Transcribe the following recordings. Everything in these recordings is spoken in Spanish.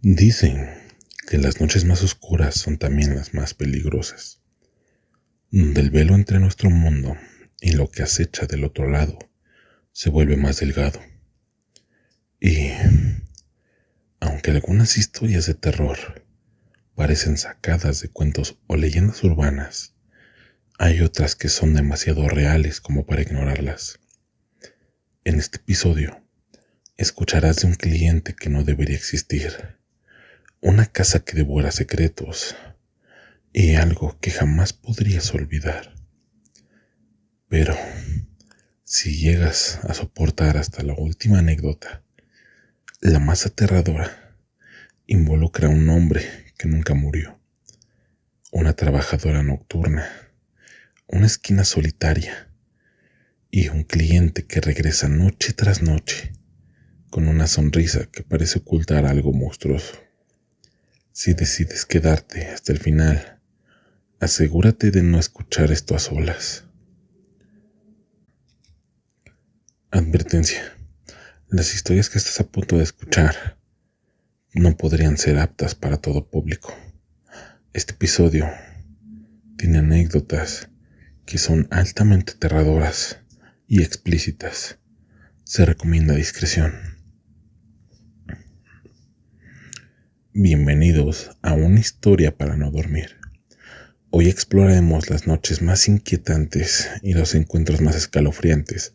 Dicen que las noches más oscuras son también las más peligrosas, donde el velo entre nuestro mundo y lo que acecha del otro lado se vuelve más delgado. Y aunque algunas historias de terror parecen sacadas de cuentos o leyendas urbanas, hay otras que son demasiado reales como para ignorarlas. En este episodio, escucharás de un cliente que no debería existir, una casa que devora secretos y algo que jamás podrías olvidar. Pero si llegas a soportar hasta la última anécdota, la más aterradora involucra a un hombre que nunca murió, una trabajadora nocturna, una esquina solitaria y un cliente que regresa noche tras noche con una sonrisa que parece ocultar algo monstruoso. Si decides quedarte hasta el final, asegúrate de no escuchar esto a solas. Advertencia: las historias que estás a punto de escuchar no podrían ser aptas para todo público. Este episodio tiene anécdotas que son altamente aterradoras y explícitas. Se recomienda discreción. Bienvenidos a una historia para no dormir. Hoy exploraremos las noches más inquietantes y los encuentros más escalofriantes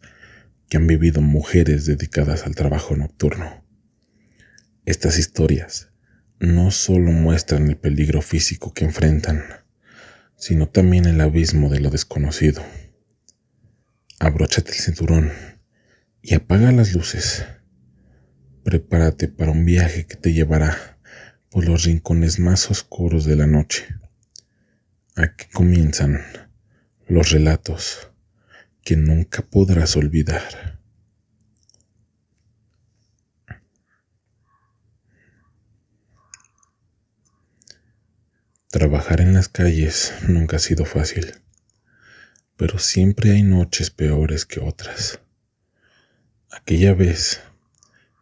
que han vivido mujeres dedicadas al trabajo nocturno. Estas historias no solo muestran el peligro físico que enfrentan, sino también el abismo de lo desconocido. Abróchate el cinturón y apaga las luces. Prepárate para un viaje que te llevará por los rincones más oscuros de la noche. Aquí comienzan los relatos que nunca podrás olvidar. Trabajar en las calles nunca ha sido fácil, pero siempre hay noches peores que otras. Aquella vez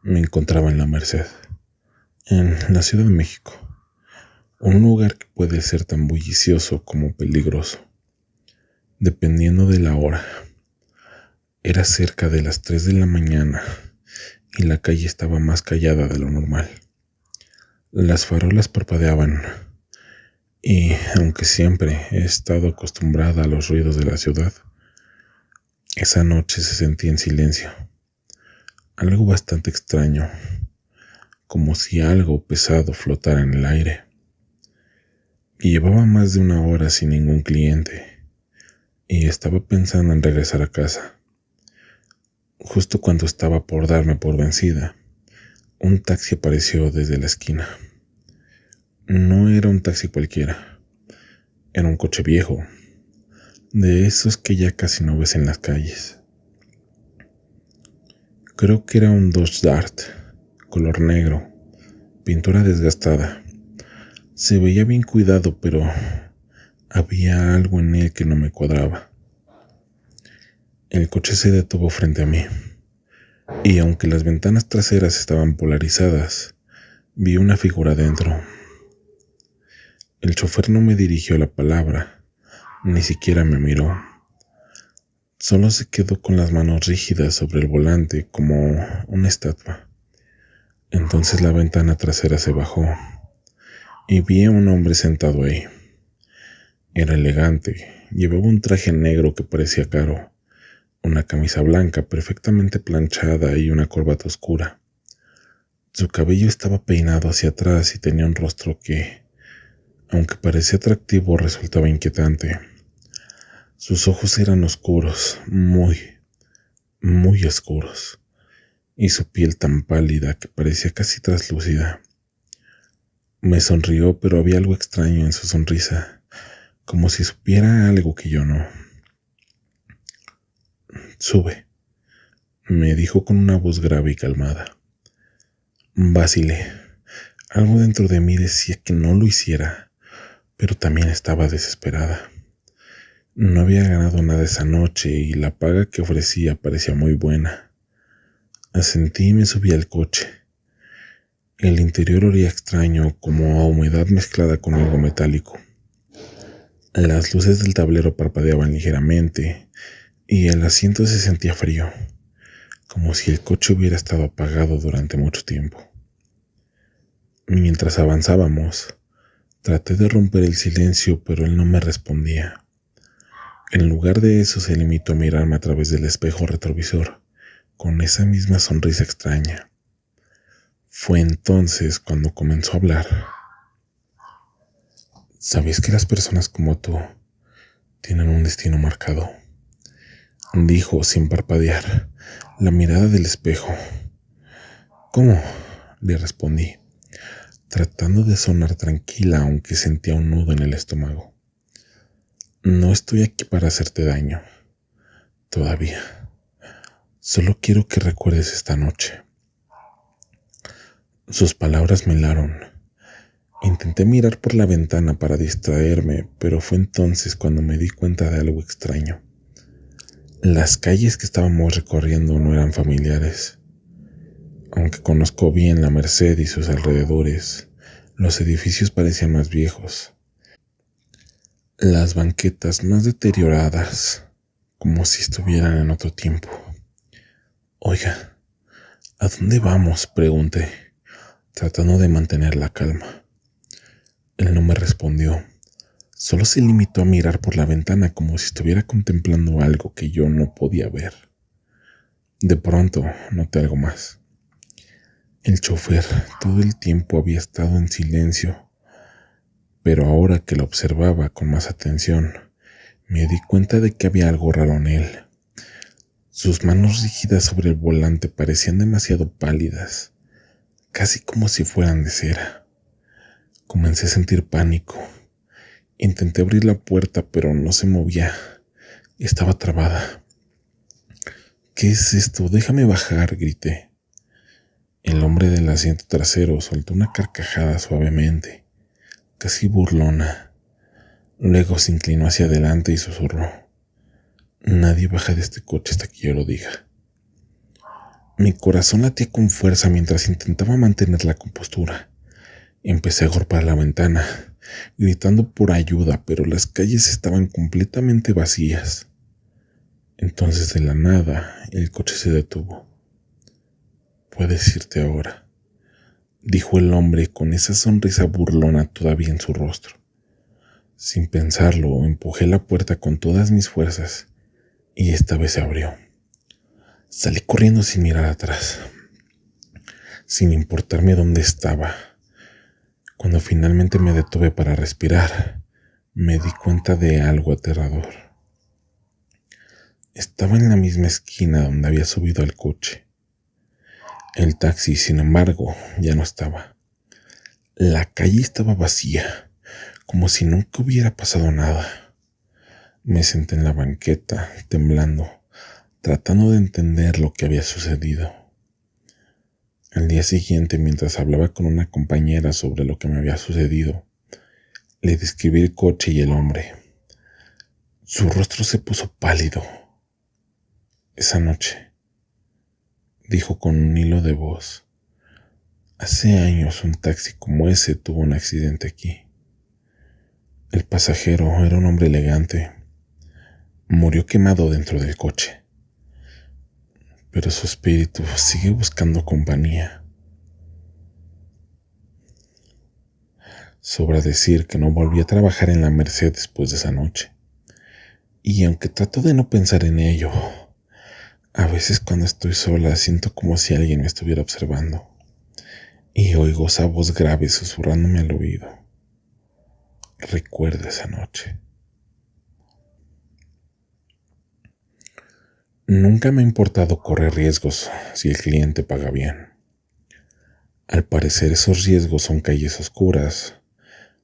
me encontraba en La Merced, en la Ciudad de México, un lugar que puede ser tan bullicioso como peligroso, dependiendo de la hora. Era cerca de las 3 de la mañana y la calle estaba más callada de lo normal. Las farolas parpadeaban y, aunque siempre he estado acostumbrada a los ruidos de la ciudad, esa noche se sentía en silencio. Algo bastante extraño, como si algo pesado flotara en el aire. Y llevaba más de una hora sin ningún cliente y estaba pensando en regresar a casa. Justo cuando estaba por darme por vencida, un taxi apareció desde la esquina. No era un taxi cualquiera, era un coche viejo, de esos que ya casi no ves en las calles. Creo que era un Dodge Dart, color negro, pintura desgastada. Se veía bien cuidado, pero había algo en él que no me cuadraba. El coche se detuvo frente a mí, y aunque las ventanas traseras estaban polarizadas, vi una figura dentro. El chofer no me dirigió la palabra, ni siquiera me miró. Solo se quedó con las manos rígidas sobre el volante como una estatua. Entonces la ventana trasera se bajó y vi a un hombre sentado ahí. Era elegante, llevaba un traje negro que parecía caro, una camisa blanca perfectamente planchada y una corbata oscura. Su cabello estaba peinado hacia atrás y tenía un rostro que, aunque parecía atractivo, resultaba inquietante. Sus ojos eran oscuros, muy oscuros, y su piel tan pálida que parecía casi traslúcida. Me sonrió, pero había algo extraño en su sonrisa, como si supiera algo que yo no. «Sube», me dijo con una voz grave y calmada. Vacilé. Algo dentro de mí decía que no lo hiciera, pero también estaba desesperada. No había ganado nada esa noche y la paga que ofrecía parecía muy buena. Asentí y me subí al coche. El interior olía extraño, como a humedad mezclada con algo metálico. Las luces del tablero parpadeaban ligeramente y el asiento se sentía frío, como si el coche hubiera estado apagado durante mucho tiempo. Mientras avanzábamos, traté de romper el silencio, pero él no me respondía. En lugar de eso, se limitó a mirarme a través del espejo retrovisor, con esa misma sonrisa extraña. Fue entonces cuando comenzó a hablar. ¿Sabías que las personas como tú tienen un destino marcado?, dijo sin parpadear, la mirada del espejo. ¿Cómo?, le respondí, tratando de sonar tranquila, aunque sentía un nudo en el estómago. No estoy aquí para hacerte daño, todavía. Solo quiero que recuerdes esta noche. Sus palabras me helaron. Intenté mirar por la ventana para distraerme, pero fue entonces cuando me di cuenta de algo extraño. Las calles que estábamos recorriendo no eran familiares. Aunque conozco bien la Merced y sus alrededores, los edificios parecían más viejos. Las banquetas más deterioradas, como si estuvieran en otro tiempo. Oiga, ¿a dónde vamos?, pregunté, tratando de mantener la calma. Él no me respondió. Solo se limitó a mirar por la ventana como si estuviera contemplando algo que yo no podía ver. De pronto noté algo más. El chofer todo el tiempo había estado en silencio, pero ahora que lo observaba con más atención, me di cuenta de que había algo raro en él. Sus manos rígidas sobre el volante parecían demasiado pálidas, casi como si fueran de cera. Comencé a sentir pánico. Intenté abrir la puerta, pero no se movía. Estaba trabada. ¿Qué es esto? Déjame bajar, grité. El hombre del asiento trasero soltó una carcajada suavemente, casi burlona. Luego se inclinó hacia adelante y susurró: nadie baja de este coche hasta que yo lo diga. Mi corazón latía con fuerza mientras intentaba mantener la compostura. Empecé a golpear la ventana, gritando por ayuda, pero las calles estaban completamente vacías. Entonces, de la nada, el coche se detuvo. Puedes irte ahora, dijo el hombre con esa sonrisa burlona todavía en su rostro. Sin pensarlo, empujé la puerta con todas mis fuerzas y esta vez se abrió. Salí corriendo sin mirar atrás, sin importarme dónde estaba. Cuando finalmente me detuve para respirar, me di cuenta de algo aterrador. Estaba en la misma esquina donde había subido al coche. El taxi, sin embargo, ya no estaba. La calle estaba vacía, como si nunca hubiera pasado nada. Me senté en la banqueta, temblando, tratando de entender lo que había sucedido. Al día siguiente, mientras hablaba con una compañera sobre lo que me había sucedido, le describí el coche y el hombre. Su rostro se puso pálido. Esa noche, dijo con un hilo de voz, hace años un taxi como ese tuvo un accidente aquí. El pasajero era un hombre elegante. Murió quemado dentro del coche. Pero su espíritu sigue buscando compañía. Sobra decir que no volví a trabajar en la Merced después de esa noche. Y aunque trato de no pensar en ello, a veces cuando estoy sola siento como si alguien me estuviera observando. Y oigo esa voz grave susurrándome al oído. Recuerda esa noche. Nunca me ha importado correr riesgos si el cliente paga bien. Al parecer esos riesgos son calles oscuras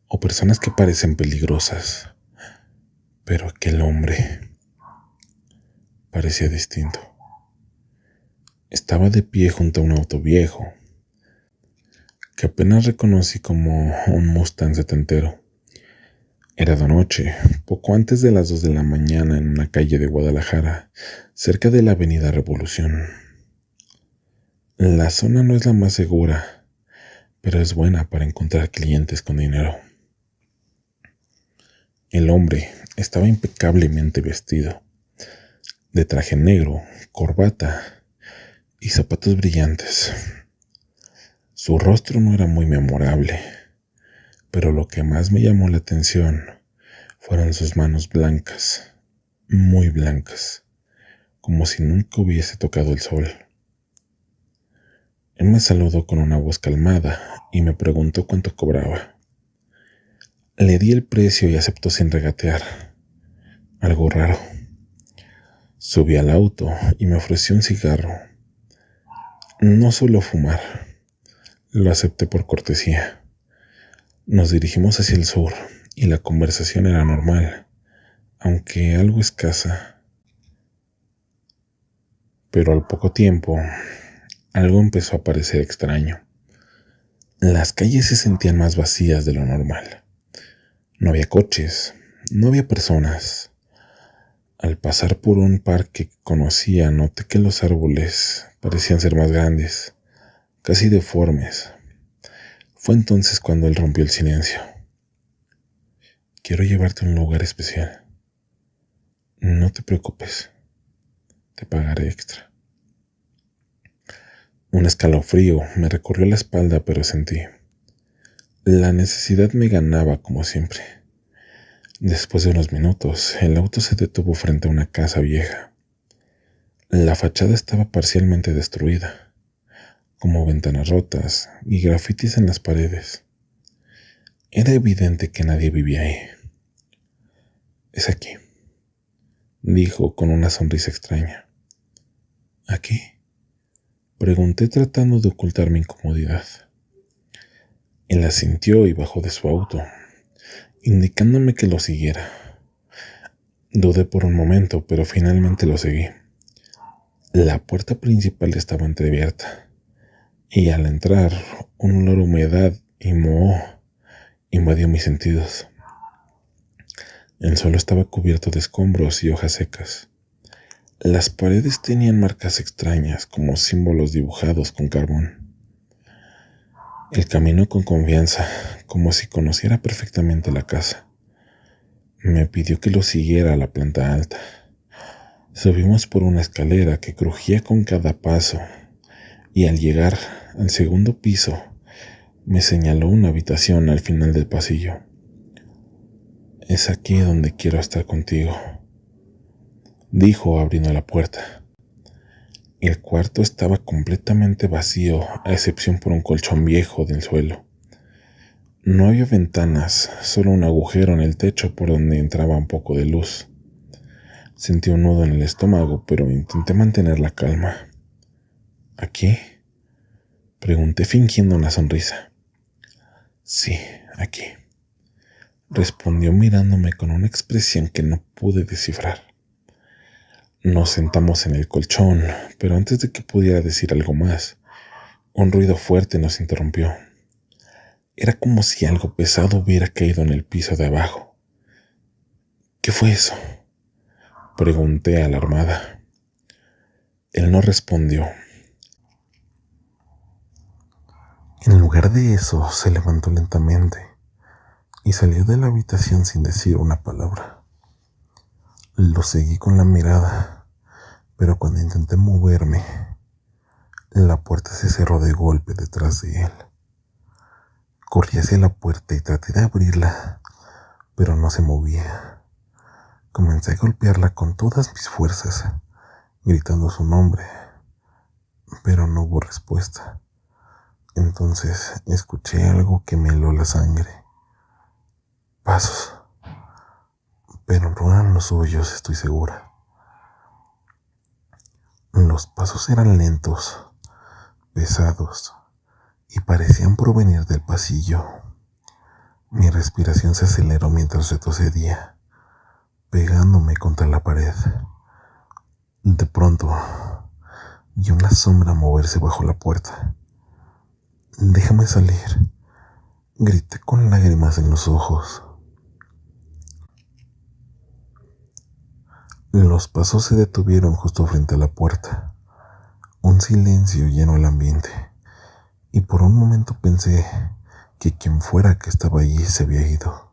o personas que parecen peligrosas. Pero aquel hombre parecía distinto. Estaba de pie junto a un auto viejo, que apenas reconocí como un Mustang setentero. Era de noche, poco antes de las 2 de la mañana, en una calle de Guadalajara, cerca de la Avenida Revolución. La zona no es la más segura, pero es buena para encontrar clientes con dinero. El hombre estaba impecablemente vestido, de traje negro, corbata y zapatos brillantes. Su rostro no era muy memorable, pero lo que más me llamó la atención fueron sus manos blancas, muy blancas, como si nunca hubiese tocado el sol. Él me saludó con una voz calmada y me preguntó cuánto cobraba. Le di el precio y aceptó sin regatear. Algo raro. Subí al auto y me ofreció un cigarro. No suelo fumar. Lo acepté por cortesía. Nos dirigimos hacia el sur y la conversación era normal, aunque algo escasa. Pero al poco tiempo, algo empezó a parecer extraño. Las calles se sentían más vacías de lo normal. No había coches, no había personas. Al pasar por un parque que conocía, noté que los árboles parecían ser más grandes, casi deformes. Fue entonces cuando él rompió el silencio. Quiero llevarte a un lugar especial. No te preocupes, te pagaré extra. Un escalofrío me recorrió la espalda, pero sentí. La necesidad me ganaba como siempre. Después de unos minutos, el auto se detuvo frente a una casa vieja. La fachada estaba parcialmente destruida, como ventanas rotas y grafitis en las paredes. Era evidente que nadie vivía ahí. Es aquí, dijo con una sonrisa extraña. ¿Aquí? Pregunté tratando de ocultar mi incomodidad. Él asintió y bajó de su auto, indicándome que lo siguiera. Dudé por un momento, pero finalmente lo seguí. La puerta principal estaba entreabierta, y al entrar, un olor a humedad y moho invadió mis sentidos. El suelo estaba cubierto de escombros y hojas secas. Las paredes tenían marcas extrañas, como símbolos dibujados con carbón. Él caminó con confianza, como si conociera perfectamente la casa. Me pidió que lo siguiera a la planta alta. Subimos por una escalera que crujía con cada paso, y al llegar al segundo piso, me señaló una habitación al final del pasillo. Es aquí donde quiero estar contigo, dijo abriendo la puerta. El cuarto estaba completamente vacío, a excepción por un colchón viejo del suelo. No había ventanas, solo un agujero en el techo por donde entraba un poco de luz. Sentí un nudo en el estómago, pero intenté mantener la calma. ¿Aquí? Pregunté fingiendo una sonrisa. Sí, aquí, respondió mirándome con una expresión que no pude descifrar. Nos sentamos en el colchón, pero antes de que pudiera decir algo más, un ruido fuerte nos interrumpió. Era como si algo pesado hubiera caído en el piso de abajo. ¿Qué fue eso?, pregunté alarmada. Él no respondió. En lugar de eso, se levantó lentamente y salió de la habitación sin decir una palabra. Lo seguí con la mirada, pero cuando intenté moverme, la puerta se cerró de golpe detrás de él. Corrí hacia la puerta y traté de abrirla, pero no se movía. Comencé a golpearla con todas mis fuerzas, gritando su nombre, pero no hubo respuesta. Entonces escuché algo que me heló la sangre. Pasos, pero no eran los suyos, estoy segura. Los pasos eran lentos, pesados, y parecían provenir del pasillo. Mi respiración se aceleró mientras retrocedía, pegándome contra la pared. De pronto, vi una sombra moverse bajo la puerta. «Déjame salir», grité con lágrimas en los ojos. Los pasos se detuvieron justo frente a la puerta. Un silencio llenó el ambiente, y por un momento pensé que quien fuera que estaba allí se había ido.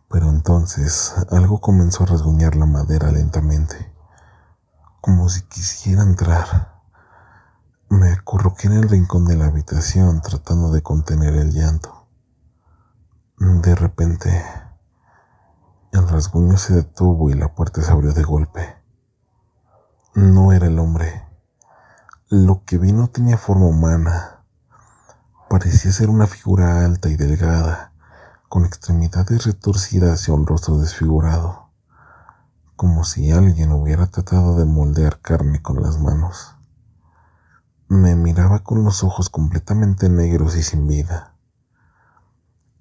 Pero entonces algo comenzó a rasguñar la madera lentamente, como si quisiera entrar. Me acurruqué en el rincón de la habitación tratando de contener el llanto. De repente, el rasguño se detuvo y la puerta se abrió de golpe. No era el hombre. Lo que vi no tenía forma humana. Parecía ser una figura alta y delgada, con extremidades retorcidas y un rostro desfigurado, como si alguien hubiera tratado de moldear carne con las manos. Me miraba con los ojos completamente negros y sin vida.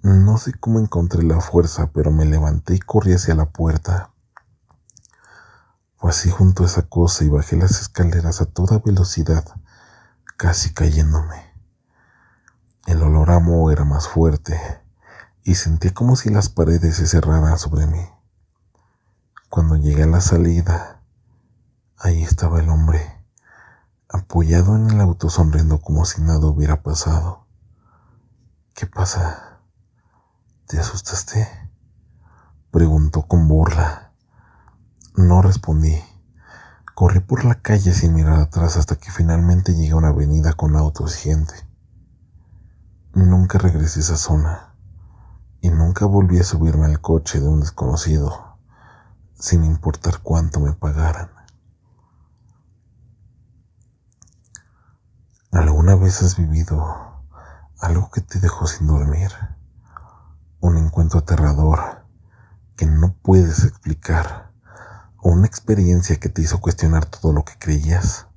No sé cómo encontré la fuerza, pero me levanté y corrí hacia la puerta. Pasé junto a esa cosa y bajé las escaleras a toda velocidad, casi cayéndome. El olor a moho era más fuerte y sentí como si las paredes se cerraran sobre mí. Cuando llegué a la salida, ahí estaba el hombre, apoyado en el auto sonriendo como si nada hubiera pasado. ¿Qué pasa? ¿Te asustaste?, preguntó con burla. No respondí. Corrí por la calle sin mirar atrás hasta que finalmente llegué a una avenida con autos y gente. Nunca regresé a esa zona y nunca volví a subirme al coche de un desconocido, sin importar cuánto me pagaran. ¿Alguna vez has vivido algo que te dejó sin dormir? Un encuentro aterrador que no puedes explicar, o una experiencia que te hizo cuestionar todo lo que creías.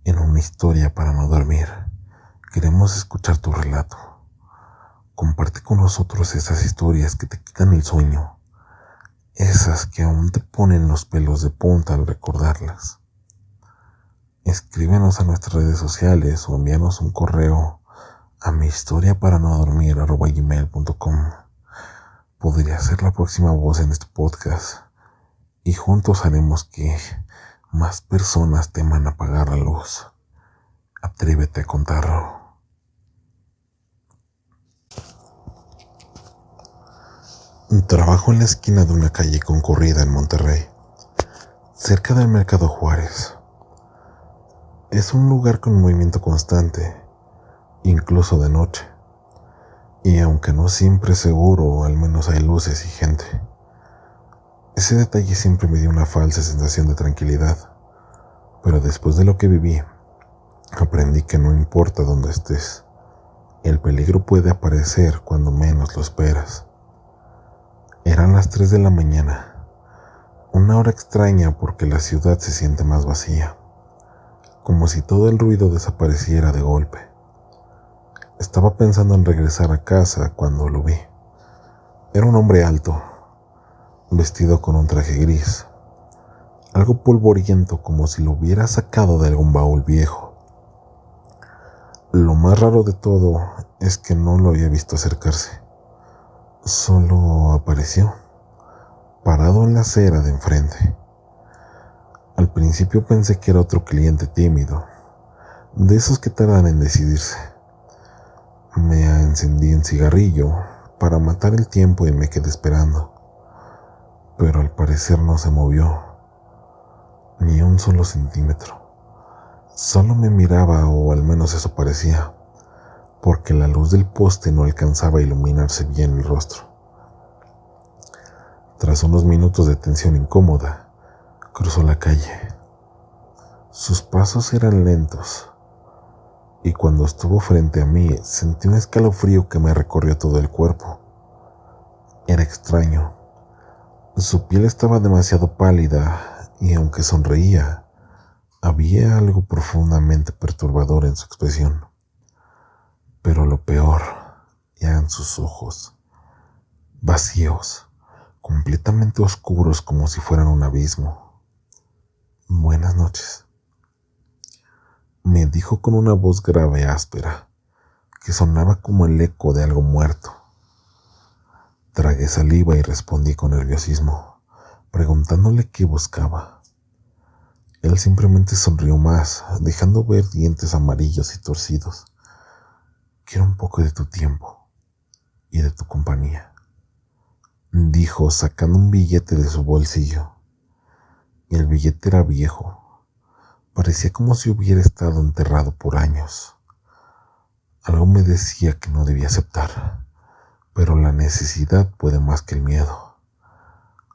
En Una Historia para No Dormir, queremos escuchar tu relato. Comparte con nosotros esas historias que te quitan el sueño, esas que aún te ponen los pelos de punta al recordarlas. Escríbenos a nuestras redes sociales o envíanos un correo a mihistoriaparanodormir@gmail.com. Podría ser la próxima voz en este podcast y juntos haremos que más personas teman apagar la luz. Atrévete a contarlo. Trabajo en la esquina de una calle concurrida en Monterrey, cerca del Mercado Juárez. Es un lugar con movimiento constante, incluso de noche. Y aunque no siempre es seguro, al menos hay luces y gente. Ese detalle siempre me dio una falsa sensación de tranquilidad. Pero después de lo que viví, aprendí que no importa dónde estés, el peligro puede aparecer cuando menos lo esperas. Eran las 3 de la mañana, una hora extraña porque la ciudad se siente más vacía, como si todo el ruido desapareciera de golpe. Estaba pensando en regresar a casa cuando lo vi. Era un hombre alto, vestido con un traje gris, algo polvoriento como si lo hubiera sacado de algún baúl viejo. Lo más raro de todo es que no lo había visto acercarse. Solo apareció, parado en la acera de enfrente. Al principio pensé que era otro cliente tímido, de esos que tardan en decidirse. Me encendí un cigarrillo para matar el tiempo y me quedé esperando. Pero al parecer no se movió, ni un solo centímetro. Solo me miraba, o al menos eso parecía, porque la luz del poste no alcanzaba a iluminarse bien el rostro. Tras unos minutos de tensión incómoda, cruzó la calle. Sus pasos eran lentos, y cuando estuvo frente a mí sentí un escalofrío que me recorrió todo el cuerpo. Era extraño. Su piel estaba demasiado pálida y aunque sonreía, había algo profundamente perturbador en su expresión. Pero lo peor eran sus ojos, vacíos, completamente oscuros como si fueran un abismo. «Buenas noches», me dijo con una voz grave y áspera, que sonaba como el eco de algo muerto. Tragué saliva y respondí con nerviosismo, preguntándole qué buscaba. Él simplemente sonrió más, dejando ver dientes amarillos y torcidos, Quiero un poco de tu tiempo y de tu compañía, dijo sacando un billete de su bolsillo. Y el billete era viejo. Parecía como si hubiera estado enterrado por años. Algo me decía que no debía aceptar, pero la necesidad puede más que el miedo.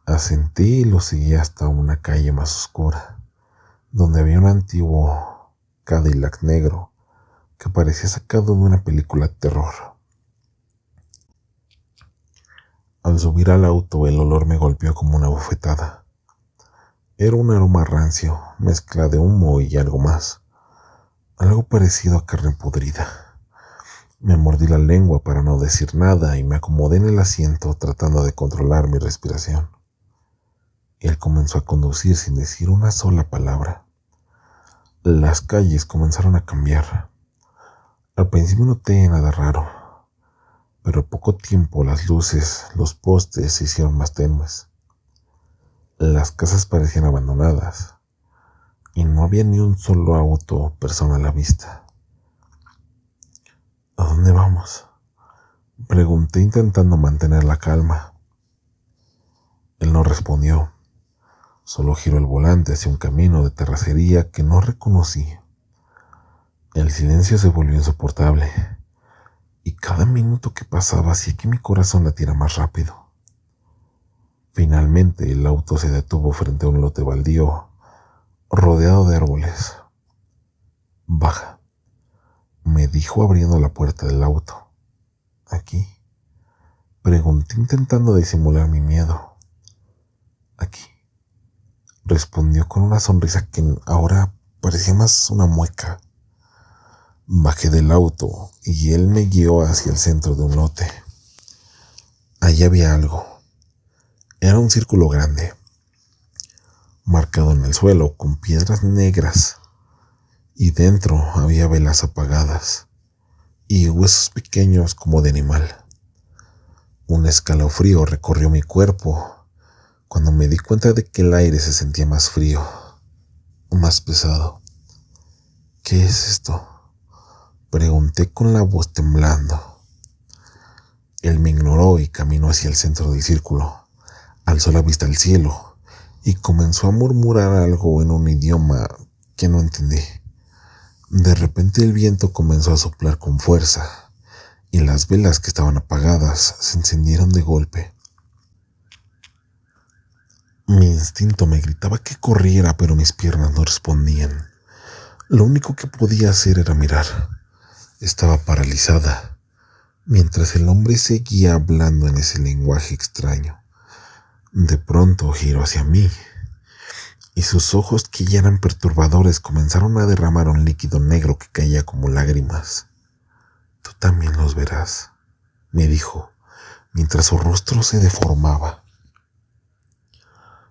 Asentí y lo seguí hasta una calle más oscura, donde había un antiguo Cadillac negro que parecía sacado de una película de terror. Al subir al auto, el olor me golpeó como una bofetada. Era un aroma rancio, mezcla de humo y algo más, algo parecido a carne podrida. Me mordí la lengua para no decir nada y me acomodé en el asiento tratando de controlar mi respiración. Él comenzó a conducir sin decir una sola palabra. Las calles comenzaron a cambiar. Al principio no noté nada raro, pero al poco tiempo las luces, los postes se hicieron más tenues. Las casas parecían abandonadas y no había ni un solo auto o persona a la vista. ¿A dónde vamos?, pregunté intentando mantener la calma. Él no respondió. Solo giró el volante hacia un camino de terracería que no reconocí. El silencio se volvió insoportable, y cada minuto que pasaba hacía que mi corazón latiera más rápido. Finalmente el auto se detuvo frente a un lote baldío, rodeado de árboles. «Baja», me dijo abriendo la puerta del auto. «¿Aquí?», pregunté intentando disimular mi miedo. «Aquí», respondió con una sonrisa que ahora parecía más una mueca. Bajé del auto y él me guió hacia el centro de un lote. Allí había algo. Era un círculo grande, marcado en el suelo con piedras negras, y dentro había velas apagadas y huesos pequeños como de animal. Un escalofrío recorrió mi cuerpo cuando me di cuenta de que el aire se sentía más frío, más pesado. «¿Qué es esto?», pregunté con la voz temblando. Él me ignoró y caminó hacia el centro del círculo. Alzó la vista al cielo y comenzó a murmurar algo en un idioma que no entendí. De repente el viento comenzó a soplar con fuerza y las velas que estaban apagadas se encendieron de golpe. Mi instinto me gritaba que corriera, pero mis piernas no respondían. Lo único que podía hacer era mirar. Estaba paralizada, mientras el hombre seguía hablando en ese lenguaje extraño. De pronto giró hacia mí, y sus ojos, que ya eran perturbadores, comenzaron a derramar un líquido negro que caía como lágrimas. «Tú también los verás», me dijo, mientras su rostro se deformaba.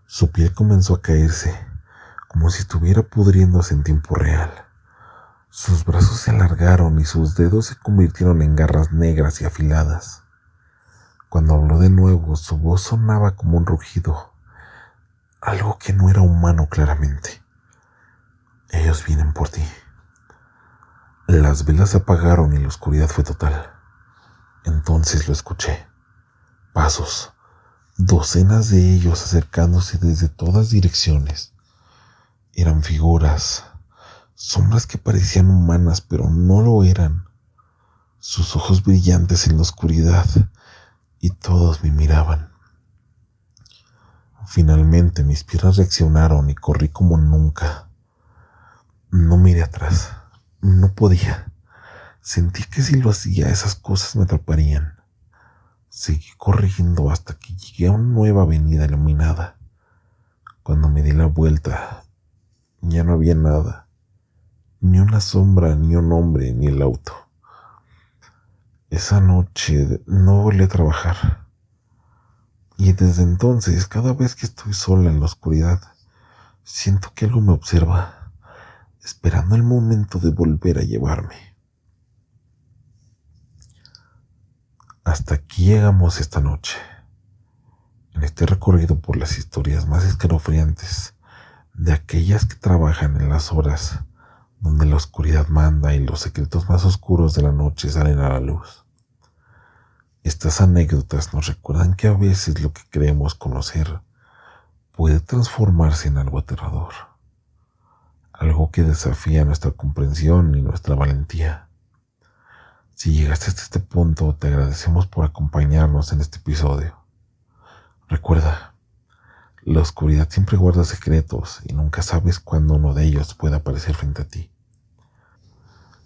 Su piel comenzó a caerse, como si estuviera pudriéndose en tiempo real. Sus brazos se alargaron y sus dedos se convirtieron en garras negras y afiladas. Cuando habló de nuevo, su voz sonaba como un rugido, algo que no era humano claramente. «Ellos vienen por ti». Las velas se apagaron y la oscuridad fue total. Entonces lo escuché. Pasos, docenas de ellos acercándose desde todas direcciones. Eran figuras, sombras que parecían humanas, pero no lo eran. Sus ojos brillantes en la oscuridad, y todos me miraban. Finalmente mis piernas reaccionaron y corrí como nunca. No miré atrás. No podía. Sentí que si lo hacía, esas cosas me atraparían. Seguí corriendo hasta que llegué a una nueva avenida iluminada. Cuando me di la vuelta, ya no había nada. Ni una sombra, ni un hombre, ni el auto. Esa noche no volví a trabajar. Y desde entonces, cada vez que estoy sola en la oscuridad, siento que algo me observa, esperando el momento de volver a llevarme. Hasta aquí llegamos esta noche, en este recorrido por las historias más escalofriantes de aquellas que trabajan en las horas donde la oscuridad manda y los secretos más oscuros de la noche salen a la luz. Estas anécdotas nos recuerdan que a veces lo que creemos conocer puede transformarse en algo aterrador, algo que desafía nuestra comprensión y nuestra valentía. Si llegaste hasta este punto, te agradecemos por acompañarnos en este episodio. Recuerda, la oscuridad siempre guarda secretos y nunca sabes cuándo uno de ellos puede aparecer frente a ti.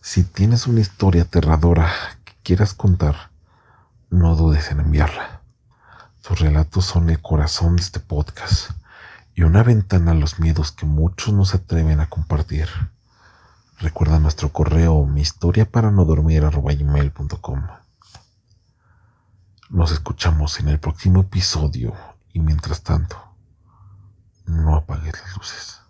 Si tienes una historia aterradora que quieras contar, no dudes en enviarla. Tus relatos son el corazón de este podcast y una ventana a los miedos que muchos no se atreven a compartir. Recuerda nuestro correo mihistoriaparanodormir@gmail.com. Nos escuchamos en el próximo episodio y mientras tanto, no apagues las luces.